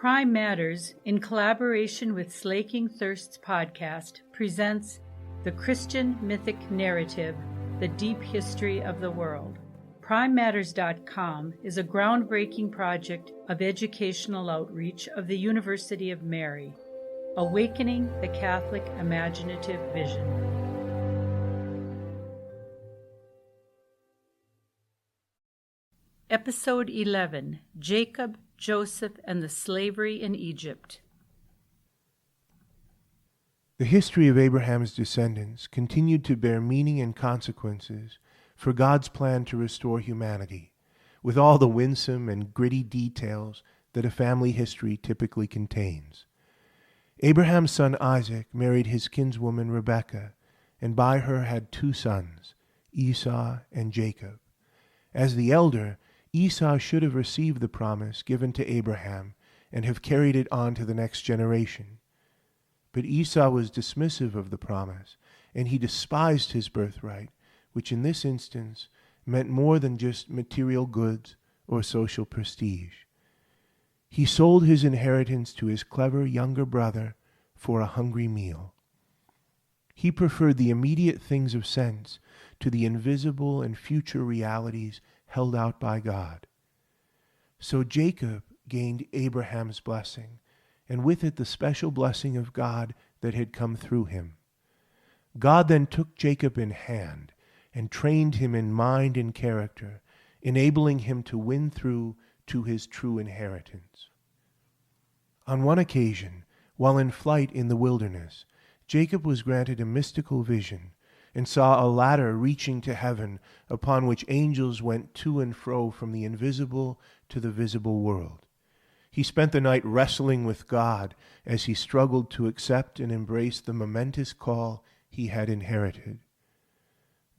Prime Matters, in collaboration with Slaking Thirsts podcast, presents the Christian Mythic narrative, The Deep History of the World. PrimeMatters.com is a groundbreaking project of educational outreach of the University of Mary, awakening the Catholic imaginative vision. Episode 11, Jacob, Joseph, and the Slavery in Egypt. The history of Abraham's descendants continued to bear meaning and consequences for God's plan to restore humanity, with all the winsome and gritty details that a family history typically contains. Abraham's son Isaac married his kinswoman Rebekah, and by her had two sons, Esau and Jacob. As the elder, Esau should have received the promise given to Abraham and have carried it on to the next generation. But Esau was dismissive of the promise, and he despised his birthright, which in this instance meant more than just material goods or social prestige. He sold his inheritance to his clever younger brother for a hungry meal. He preferred the immediate things of sense to the invisible and future realities held out by God. So Jacob gained Abraham's blessing, and with it the special blessing of God that had come through him. God then took Jacob in hand and trained him in mind and character, enabling him to win through to his true inheritance. On one occasion, while in flight in the wilderness, Jacob was granted a mystical vision and saw a ladder reaching to heaven upon which angels went to and fro from the invisible to the visible world. He spent the night wrestling with God as he struggled to accept and embrace the momentous call he had inherited.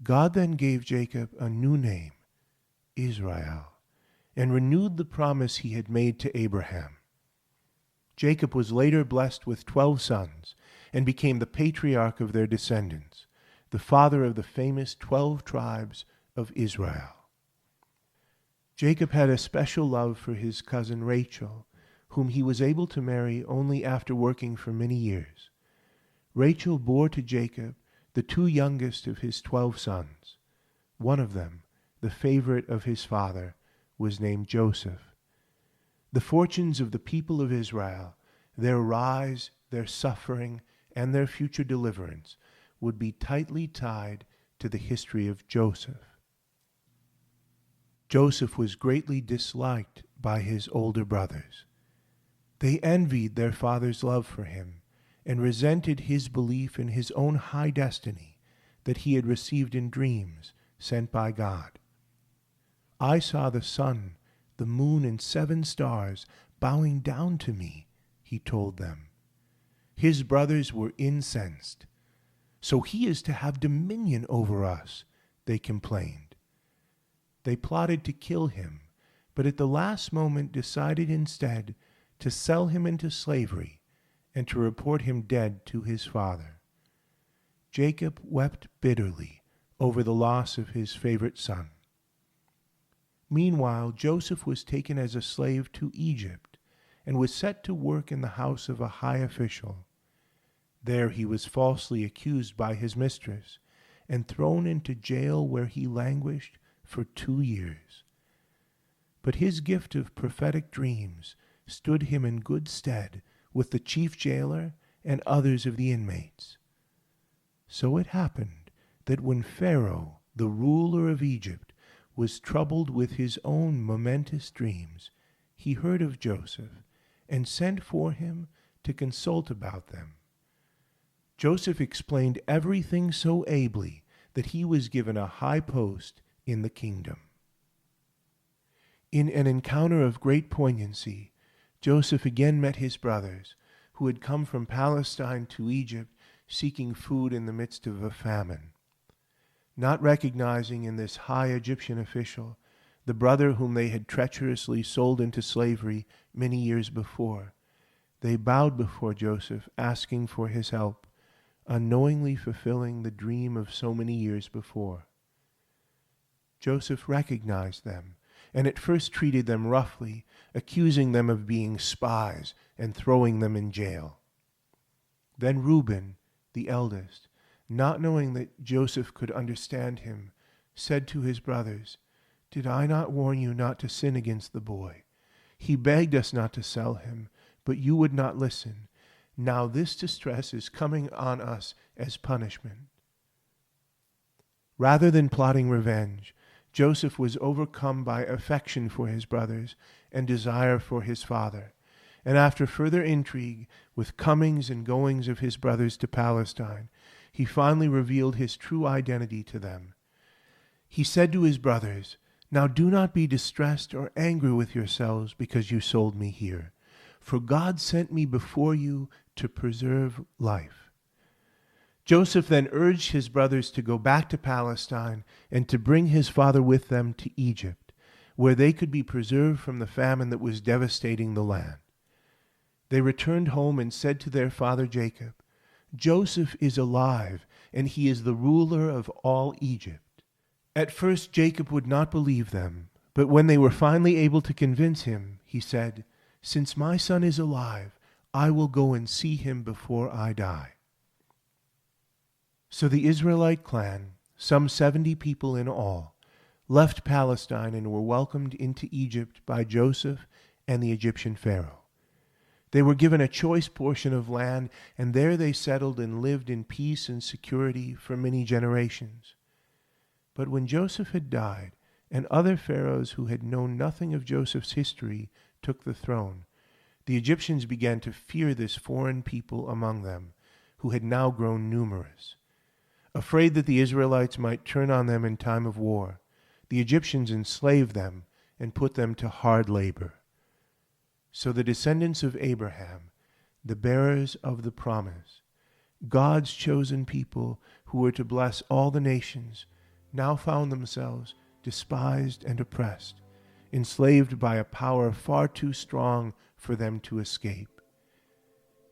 God then gave Jacob a new name, Israel, and renewed the promise he had made to Abraham. Jacob was later blessed with 12 sons and became the patriarch of their descendants, the father of the famous 12 tribes of Israel. Jacob had a special love for his cousin Rachel, whom he was able to marry only after working for many years. Rachel bore to Jacob the two youngest of his 12 sons. One of them, the favorite of his father, was named Joseph. The fortunes of the people of Israel, their rise, their suffering, and their future deliverance would be tightly tied to the history of Joseph. Joseph was greatly disliked by his older brothers. They envied their father's love for him and resented his belief in his own high destiny that he had received in dreams sent by God. "I saw the sun, the moon, and 7 stars bowing down to me," he told them. His brothers were incensed. "So he is to have dominion over us," they complained. They plotted to kill him, but at the last moment decided instead to sell him into slavery and to report him dead to his father. Jacob wept bitterly over the loss of his favorite son. Meanwhile, Joseph was taken as a slave to Egypt and was set to work in the house of a high official. There he was falsely accused by his mistress and thrown into jail, where he languished for 2 years. But his gift of prophetic dreams stood him in good stead with the chief jailer and others of the inmates. So it happened that when Pharaoh, the ruler of Egypt, was troubled with his own momentous dreams, he heard of Joseph and sent for him to consult about them. Joseph explained everything so ably that he was given a high post in the kingdom. In an encounter of great poignancy, Joseph again met his brothers, who had come from Palestine to Egypt seeking food in the midst of a famine. Not recognizing in this high Egyptian official the brother whom they had treacherously sold into slavery many years before, they bowed before Joseph, asking for his help, unknowingly fulfilling the dream of so many years before. Joseph recognized them and at first treated them roughly, accusing them of being spies and throwing them in jail. Then Reuben, the eldest, not knowing that Joseph could understand him, said to his brothers, "Did I not warn you not to sin against the boy? He begged us not to sell him, but you would not listen. Now this distress is coming on us as punishment." Rather than plotting revenge, Joseph was overcome by affection for his brothers and desire for his father, and after further intrigue with comings and goings of his brothers to Palestine, he finally revealed his true identity to them. He said to his brothers, "Now do not be distressed or angry with yourselves because you sold me here, for God sent me before you to preserve life." Joseph then urged his brothers to go back to Palestine and to bring his father with them to Egypt, where they could be preserved from the famine that was devastating the land. They returned home and said to their father Jacob, "Joseph is alive, and he is the ruler of all Egypt." At first Jacob would not believe them, but when they were finally able to convince him, he said, "Since my son is alive, I will go and see him before I die." So the Israelite clan, some 70 people in all, left Palestine and were welcomed into Egypt by Joseph and the Egyptian Pharaoh. They were given a choice portion of land, and there they settled and lived in peace and security for many generations. But when Joseph had died, and other pharaohs who had known nothing of Joseph's history took the throne, the Egyptians began to fear this foreign people among them, who had now grown numerous. Afraid that the Israelites might turn on them in time of war, the Egyptians enslaved them and put them to hard labor. So the descendants of Abraham, the bearers of the promise, God's chosen people who were to bless all the nations, now found themselves despised and oppressed, enslaved by a power far too strong for them to escape.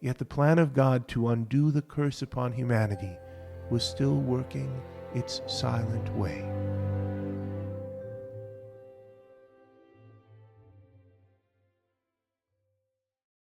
Yet the plan of God to undo the curse upon humanity was still working its silent way.